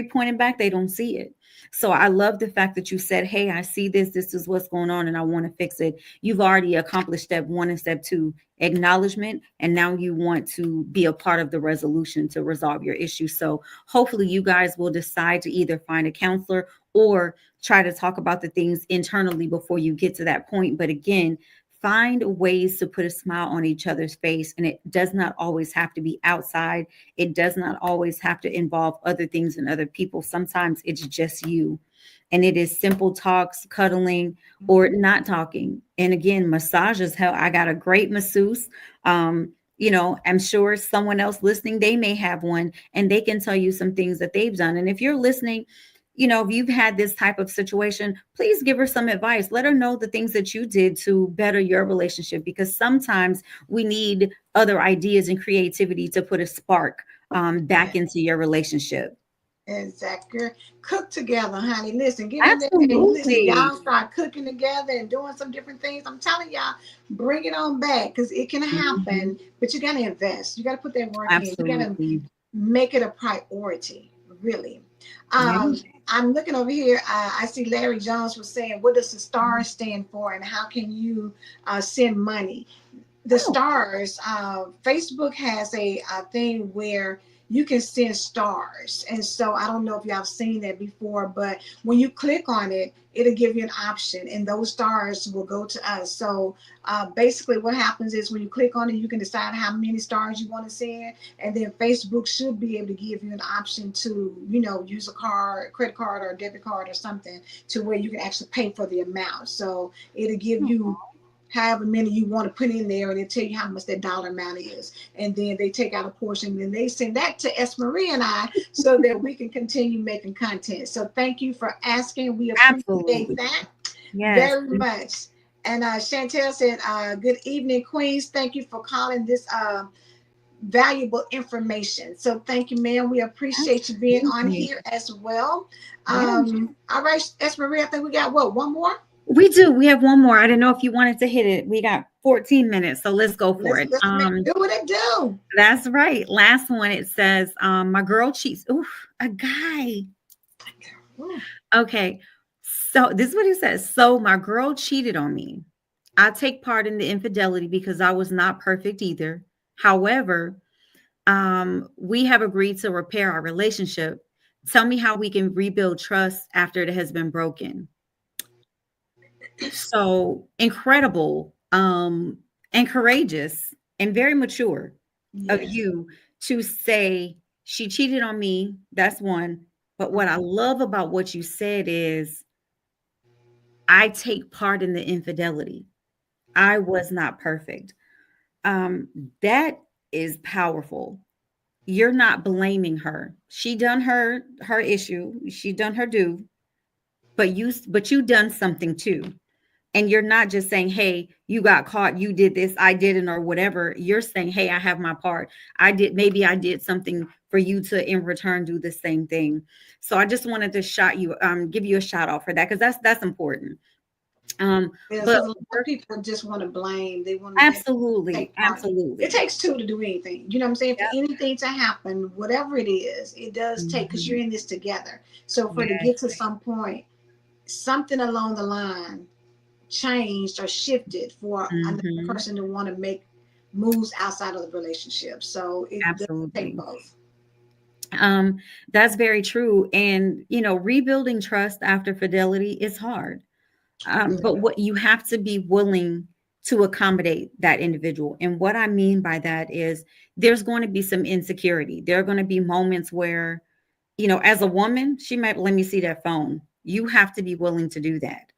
pointing back, they don't see it. So I love the fact that you said, hey, I see this. This is what's going on and I want to fix it. You've already accomplished step one and step two, acknowledgement. And now you want to be a part of the resolution to resolve your issue. So hopefully you guys will decide to either find a counselor or try to talk about the things internally before you get to that point. But again, find ways to put a smile on each other's face. And it does not always have to be outside. It does not always have to involve other things and other people. Sometimes it's just you. And it is simple talks, cuddling, or not talking. And again, massages help. I got a great masseuse. I'm sure someone else listening, they may have one and they can tell you some things that they've done. And if you're listening, if you've had this type of situation, please give her some advice. Let her know the things that you did to better your relationship, because sometimes we need other ideas and creativity to put a spark back into your relationship. Exactly. Cook together, honey. Listen, get in there. Listen, Absolutely. y'all start cooking together and doing some different things. I'm telling y'all, bring it on back because it can Mhm. happen. But you got to invest. You got to put that work in. You got to Absolutely. make it a priority, really. Yeah. I'm looking over here. I see Larry Jones was saying, what does the star stand for and how can you send money? The Oh, stars, Facebook has a thing where you can send stars. And so I don't know if y'all have seen that before, but when you click on it, it'll give you an option and those stars will go to us. So basically what happens is when you click on it, you can decide how many stars you want to send. And then Facebook should be able to give you an option to, use a card, credit card or a debit card or something to where you can actually pay for the amount. So it'll give you however many you want to put in there and they tell you how much that dollar amount is. And then they take out a portion and they send that to S. Marie and I so that we can continue making content. So thank you for asking. We appreciate absolutely. that Yes. very much. And Chantel said, good evening, Queens. Thank you for calling this valuable information. So thank you, ma'am. We appreciate you being on Absolutely. here as well. Yeah. All right, S. Marie, I think we got what, one more? We do. We have one more. I didn't know if you wanted to hit it. We got 14 minutes, so let's go for Let's it. let's make do what it do. That's right. Last one, it says, my girl cheats. Oof, a guy. Ooh. Okay. So this is what he says. So my girl cheated on me. I take part in the infidelity because I was not perfect either. However, we have agreed to repair our relationship. Tell me how we can rebuild trust after it has been broken. So incredible, and courageous and very mature of Yes. you to say she cheated on me. That's one. But what I love about what you said is I take part in the infidelity. I was not perfect. Um, that is powerful. You're not blaming her. She done her issue. She done her due, but you done something too. And you're not just saying, hey, you got caught, you did this, I didn't, or whatever. You're saying, hey, I have my part. Maybe I did something for you to in return do the same thing. So I just wanted to give you a shout out for that because that's important. Yes, But because a lot of people just want to blame. They want to absolutely, take part. It absolutely. takes two to do anything. You know what I'm saying? For Yep. anything to happen, whatever it is, it does take because you're Mhm. in this together. So for to Yes. get to some point, something along the line changed or shifted for another Mhm. person to want to make moves outside of the relationship. So it does take Absolutely. both. Um, that's very true. And rebuilding trust after fidelity is hard. But what you have to be willing to accommodate that individual. And what I mean by that is there's going to be some insecurity. There are going to be moments where, as a woman, she might let me see that phone. You have to be willing to do that.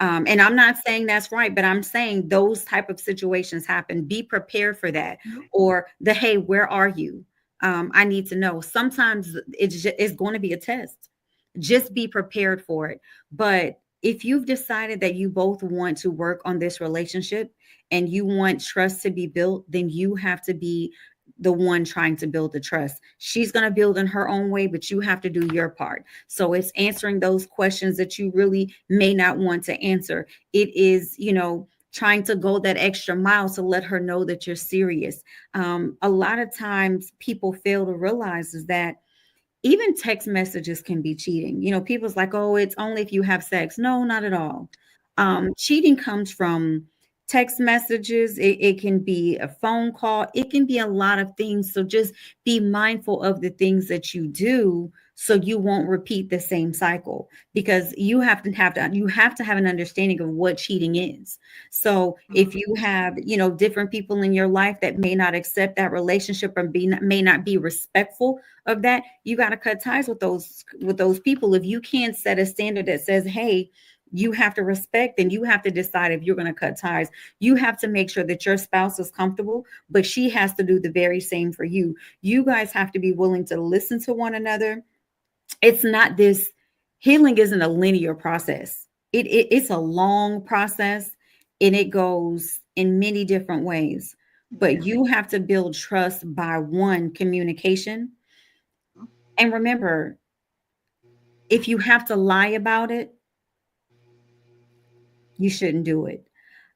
And I'm not saying that's right, but I'm saying those type of situations happen. Be prepared for that. Or hey, where are you? I need to know. Sometimes it's going to be a test. just be prepared for it. But if you've decided that you both want to work on this relationship and you want trust to be built, then you have to be the one trying to build the trust. She's going to build in her own way, but you have to do your part. So it's answering those questions that you really may not want to answer. It is, trying to go that extra mile to let her know that you're serious. A lot of times people fail to realize is that even text messages can be cheating. People's like, oh, it's only if you have sex. No, not at all. Cheating comes from text messages. It can be a phone call. It can be a lot of things. So just be mindful of the things that you do so you won't repeat the same cycle, because you have to have an understanding of what cheating is. So if you have, different people in your life that may not accept that relationship or may not be respectful of that, you got to cut ties with those people. If you can't set a standard that says, hey, you have to respect, and you have to decide if you're going to cut ties. You have to make sure that your spouse is comfortable, but she has to do the very same for you. You guys have to be willing to listen to one another. It's not this Healing isn't a linear process. It's a long process, and it goes in many different ways. But Yeah. you have to build trust by one, communication. And remember, if you have to lie about it, you shouldn't do it.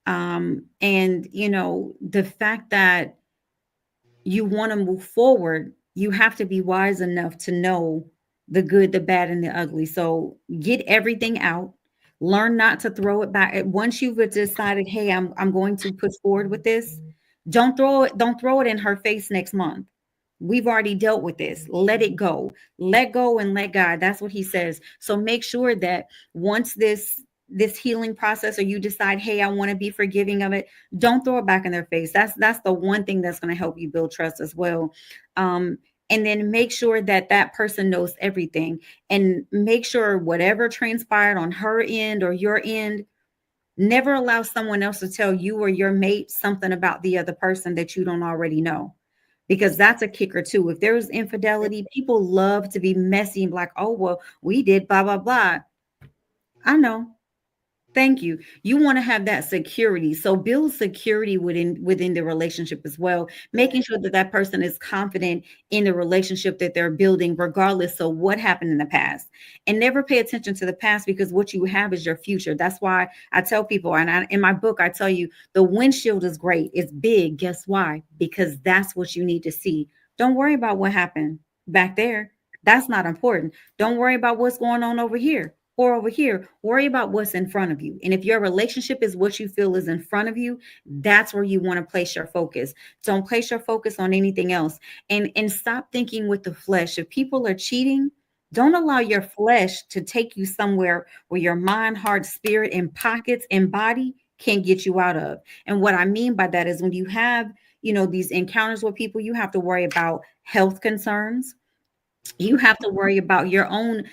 And the fact that you want to move forward, you have to be wise enough to know the good, the bad, and the ugly. So get everything out. Learn not to throw it back. Once you've decided, hey, I'm going to push forward with this, don't throw it in her face next month. We've already dealt with this. Let it go. Let go and let God. That's what he says. So make sure that once this healing process, or you decide, hey, I want to be forgiving of it, don't throw it back in their face. That's the one thing that's going to help you build trust as well. And then make sure that that person knows everything, and make sure whatever transpired on her end or your end, never allow someone else to tell you or your mate something about the other person that you don't already know, because that's a kicker too. If there's infidelity, people love to be messy and like, oh, well, we did blah, blah, blah. I know. Thank you. You want to have that security. So build security within the relationship as well, Yeah. making sure that that person is confident in the relationship that they're building, regardless of what happened in the past. And never pay attention to the past, because what you have is your future. That's why I tell people, and in my book, I tell you the windshield is great. It's big. Guess why? Because that's what you need to see. Don't worry about what happened back there. That's not important. Don't worry about what's going on over here or over here. Worry about what's in front of you. And if your relationship is what you feel is in front of you, that's where you want to place your focus. Don't place your focus on anything else. And stop thinking with the flesh. If people are cheating, don't allow your flesh to take you somewhere where your mind, heart, spirit, and pockets and body can't get you out of. And what I mean by that is when you have, these encounters with people, you have to worry about health concerns. You have to worry about your own,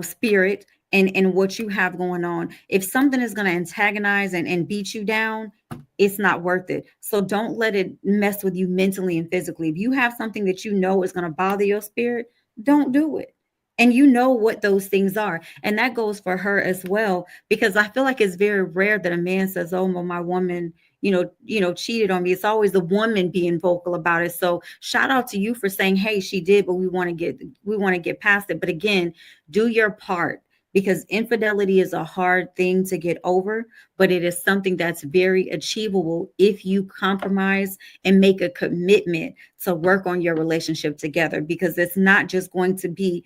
spirit and what you have going on. If something is going to antagonize and beat you down, it's not worth it. So don't let it mess with you mentally and physically. If you have something that you know is going to bother your spirit, don't do it. And you know what those things are. And that goes for her as well, because I feel like it's very rare that a man says, oh, well, my woman, cheated on me. It's always the woman being vocal about it. So shout out to you for saying, hey, she did, but we want to get past it. But again, do your part, because infidelity is a hard thing to get over, but it is something that's very achievable if you compromise and make a commitment to work on your relationship together, because it's not just going to be,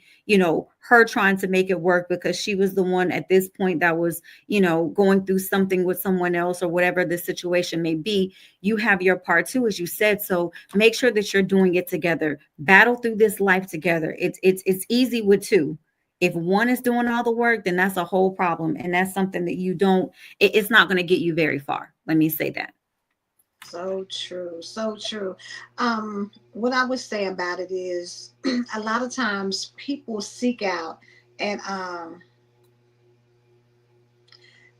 her trying to make it work because she was the one at this point that was, going through something with someone else or whatever the situation may be. You have your part too, as you said. So make sure that you're doing it together. Battle through this life together. It's easy with two. If one is doing all the work, then that's a whole problem. And that's something that it's not going to get you very far. Let me say that. So true. So true. What I would say about it is a lot of times people seek out, and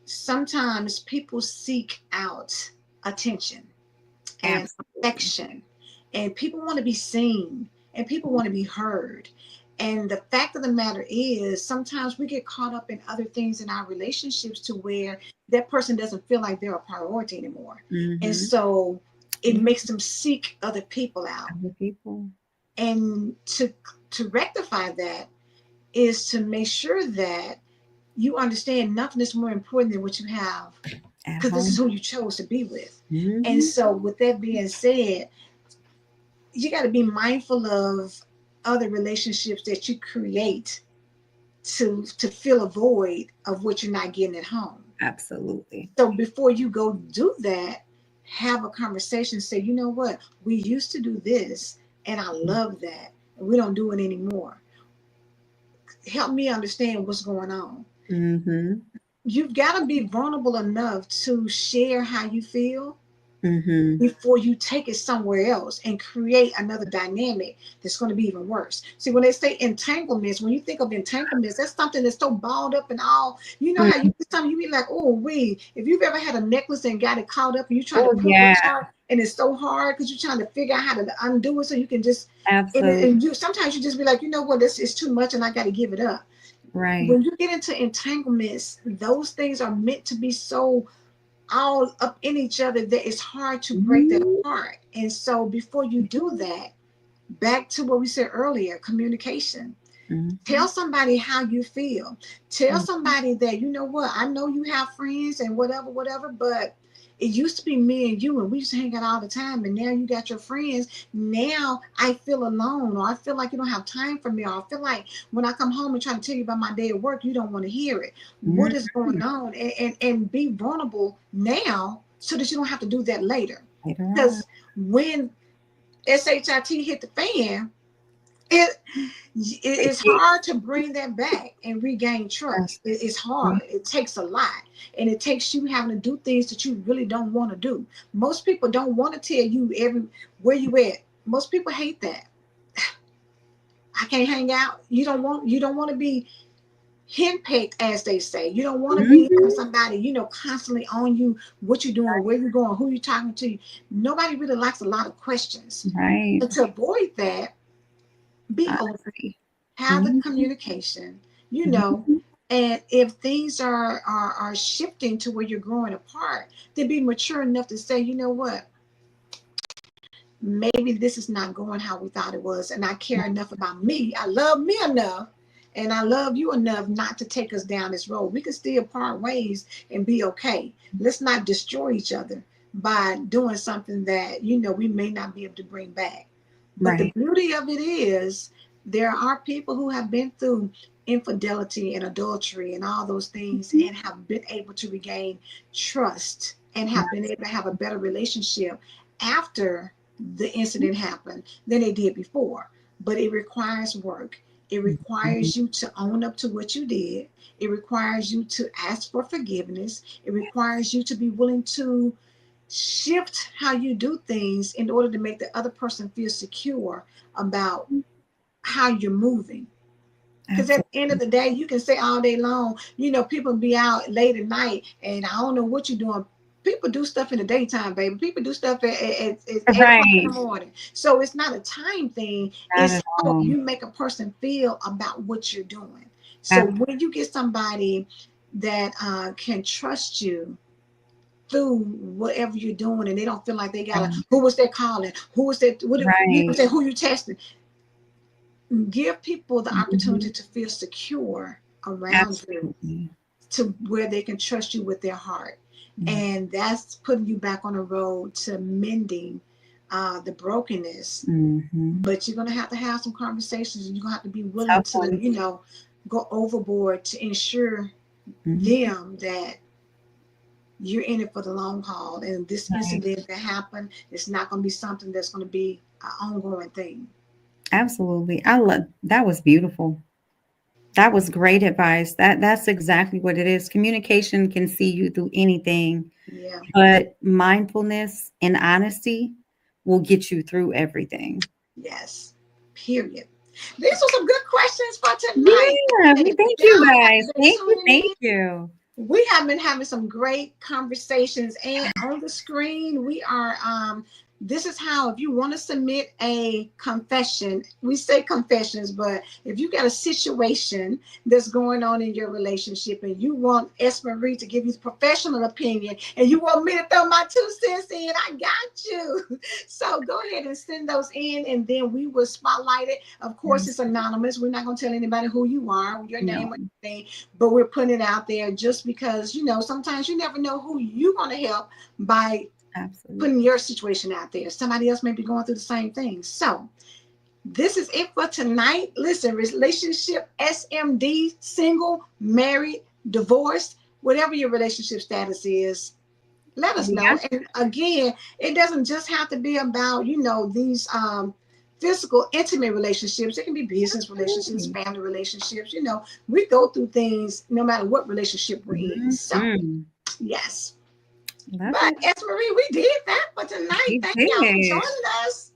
sometimes people seek out attention and Absolutely. affection, and people want to be seen, and people want to be heard. And the fact of the matter is, sometimes we get caught up in other things in our relationships to where that person doesn't feel like they're a priority anymore. And Mm-hmm. so it Yeah. makes them seek other people out. Other people. And to rectify that is to make sure that you understand nothing is more important than what you have, At because this is home. who you chose to be with. And Mm-hmm. so with that being said, you got to be mindful of other relationships that you create to fill a void of what you're not getting at home. Absolutely. So before you go do that, have a conversation. Say, you know what? We used to do this, and I love that. And we don't do it anymore. Help me understand what's going on. Mm-hmm. You've got to be vulnerable enough to share how you feel Mm-hmm. before you take it somewhere else and create another dynamic that's going to be even worse. See, when they say entanglements, when you think of entanglements, that's something that's so balled up and all. You know how you something you be like, oh, if you've ever had a necklace and got it caught up and you're trying to Oh pull it yeah, apart and it's so hard because you're trying to figure out how to undo it so you can just absolutely and you sometimes you just be like, you know what, this is too much and I got to give it up. right. When you get into entanglements, those things are meant to be so all up in each other that it's hard to break that Mhm. apart. And so before you do that, back to what we said earlier, communication. Mhm. Tell somebody how you feel. Tell Mhm. somebody that, you know what, I know you have friends and whatever, but it used to be me and you, and we used to hang out all the time. And now you got your friends. Now I feel alone, or I feel like you don't have time for me, or I feel like when I come home and try to tell you about my day at work, you don't want to hear it. What is going Mhm. on? And be vulnerable now so that you don't have to do that later. Later on. Because when SHIT hit the fan, it it's It hard to bring that back and regain trust. It's hard. It takes a lot, and it takes you having to do things that you really don't want to do. Most people don't want to tell you every where you at. Most people hate that. I can't hang out. You don't want to be henpecked, as they say. You don't want to be having Mhm. somebody, constantly on you, what you're doing, where you're going, who you're talking to. Nobody really likes a lot of questions. Right. And to avoid that, be open, Honesty. have the Mhm. communication, you know, Mhm. and if things are shifting to where you're growing apart, then be mature enough to say, you know what, maybe this is not going how we thought it was, and I care enough about me. I love me enough, and I love you enough not to take us down this road. We can still part ways and be okay. Let's not destroy each other by doing something that we may not be able to bring back. But the Right. beauty of it is, there are people who have been through infidelity and adultery and all those things Mhm. and have been able to regain trust and have been able to have a better relationship after the incident happened than they did before. But it requires work. It Mhm. requires you to own up to what you did. It requires you to ask for forgiveness. It requires you to be willing to shift how you do things in order to make the other person feel secure about how you're moving. Because at the end of Absolutely. the day, you can say all day long, people be out late at night and I don't know what you're doing. People do stuff in the daytime, baby. People do stuff at 8 o'clock in Right. the morning. So it's not a time thing. Not It's at how all. you make a person feel about what you're doing. So Absolutely. when you get somebody that can trust you through whatever you're doing, and they don't feel like they gotta, who was that calling, who was that, what, Right. say, who you testing. Give people the Mhm. opportunity to feel secure around you, Absolutely. to where they can trust you with their heart. Mhm. And that's putting you back on the road to mending the brokenness. Mhm. But you're going to have some conversations, and you're going to have to be willing Tough to, ones. go overboard to ensure Mhm. them that you're in it for the long haul. And this Right. incident that happened, it's not going to be something that's going to be an ongoing thing. Absolutely. I love that was beautiful. That was great advice. That's exactly what it is. Communication can see you through anything, Yeah. but mindfulness and honesty will get you through everything. Yes. Period. These were some good questions for tonight. Yeah, Hey, well, thank you y'all have guys. been Thank you. tuning Thank in. you. We have been having some great conversations, and on the screen we are this is how, if you want to submit a confession, we say confessions, but if you got a situation that's going on in your relationship and you want Marie to give you the professional opinion and you want me to throw my 2 cents in, I got you. So go ahead and send those in, and then we will spotlight it. Of course, it's anonymous. We're not going to tell anybody who you are, your name, or anything, but we're putting it out there just because, sometimes you never know who you're going to help by putting your situation out there. Somebody else may be going through the same thing. So this is it for tonight. Listen, relationship SMD, single, married, divorced, whatever your relationship status is, let us know. And again, it doesn't just have to be about, these physical, intimate relationships. It can be business relationships, family relationships. We go through things no matter what relationship we're in. So yes. But Marie, we did that for tonight. Thank y'all for joining us.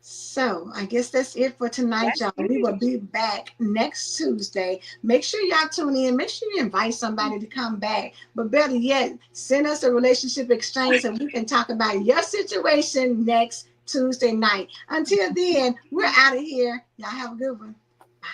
So I guess that's it for tonight, y'all. We will be back next Tuesday. Make sure y'all tune in. Make sure you invite somebody to come back. But better yet, send us a relationship exchange so we can talk about your situation next Tuesday night. Until then, we're out of here. Y'all have a good one. Bye.